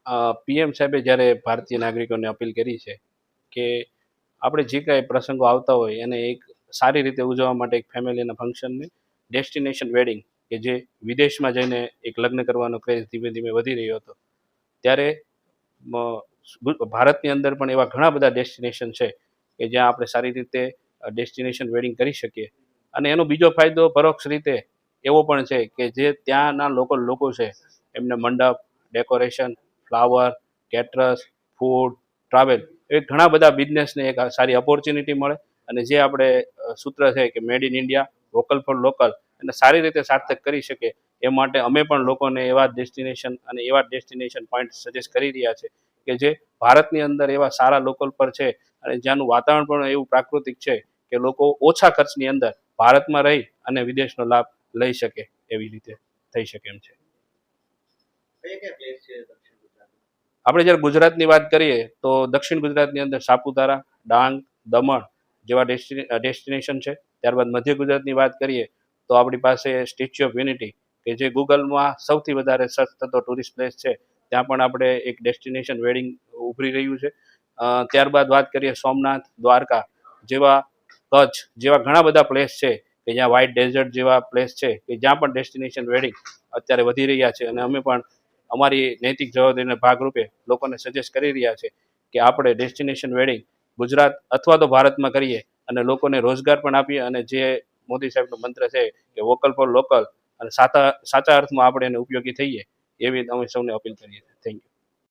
PM સાહેબે જ્યારે ભારતીય નાગરિકોને અપીલ કરી છે કે આપણે જે કાંઈ પ્રસંગો આવતા હોય એને એક સારી રીતે ઉજવવા માટે એક ફેમિલીના ફંક્શનને ડેસ્ટિનેશન વેડિંગ કે જે વિદેશમાં જઈને એક લગ્ન કરવાનો ક્રેઝ ધીમે ધીમે વધી રહ્યો હતો, ત્યારે ભારતની અંદર પણ એવા ઘણા બધા ડેસ્ટિનેશન છે કે જ્યાં આપણે સારી રીતે ડેસ્ટિનેશન વેડિંગ કરી શકીએ. અને એનો બીજો ફાયદો પરોક્ષ રીતે એવો પણ છે કે જે ત્યાંના લોકલ લોકો છે એમને મંડપ, decoration, flower, caterers, food, travel એ ઘણા બધા બિઝનેસને એક સારી ઓપોર્ચ્યુનિટી મળે. અને જે આપણે સૂત્ર છે કે made in India, vocal for local, એને સારી રીતે સાર્થક કરી શકે એ માટે અમે પણ લોકોને એવા ડેસ્ટિનેશન અને એવા ડેસ્ટિનેશન પોઈન્ટ સજેસ્ટ કરી રહ્યા છે કે જે ભારતની અંદર એવા સારા લોકલ પર છે અને જ્યાંનું વાતાવરણ પણ એવું પ્રાકૃતિક છે કે લોકો ઓછા ખર્ચની અંદર ભારતમાં રહી અને વિદેશનો લાભ લઈ શકે એવી રીતે થઈ શકે એમ છે. આપણે જ્યારે ગુજરાતની વાત કરીએ તો દક્ષિણ ગુજરાતની અંદર સાપુતારા, ડાંગ, દમણ જેવા ડેસ્ટિનેશન છે. ત્યારબાદ મધ્ય ગુજરાતની વાત કરીએ તો આપણી પાસે સ્ટેચ્યુ ઓફ યુનિટી કે જે ગૂગલમાં સૌથી વધારે સર્ચ થતો ટુરિસ્ટ પ્લેસ છે, ત્યાં પણ આપણે એક ડેસ્ટિનેશન વેડિંગ ઉભરી રહ્યું છે. ત્યારબાદ વાત કરીએ સોમનાથ, દ્વારકા જેવા, કચ્છ જેવા ઘણા બધા પ્લેસ છે કે જ્યાં વ્હાઇટ ડેઝર્ટ જેવા પ્લેસ છે કે જ્યાં પણ ડેસ્ટિનેશન વેડિંગ અત્યારે વધી રહ્યા છે. અને અમે પણ અમારી નૈતિક જવાબદારીના ભાગરૂપે લોકોને સજેસ્ટ કરી રહ્યા છે કે આપણે ડેસ્ટિનેશન વેડિંગ ગુજરાત અથવા તો ભારતમાં કરીએ અને લોકોને રોજગાર પણ આપીએ અને જે મોદી સાહેબનો મંત્ર છે કે વોકલ ફોર લોકલ અને સાચા અર્થમાં આપણે એને ઉપયોગી થઈએ એવી અમે સૌને અપીલ કરીએ છીએ. Thank you.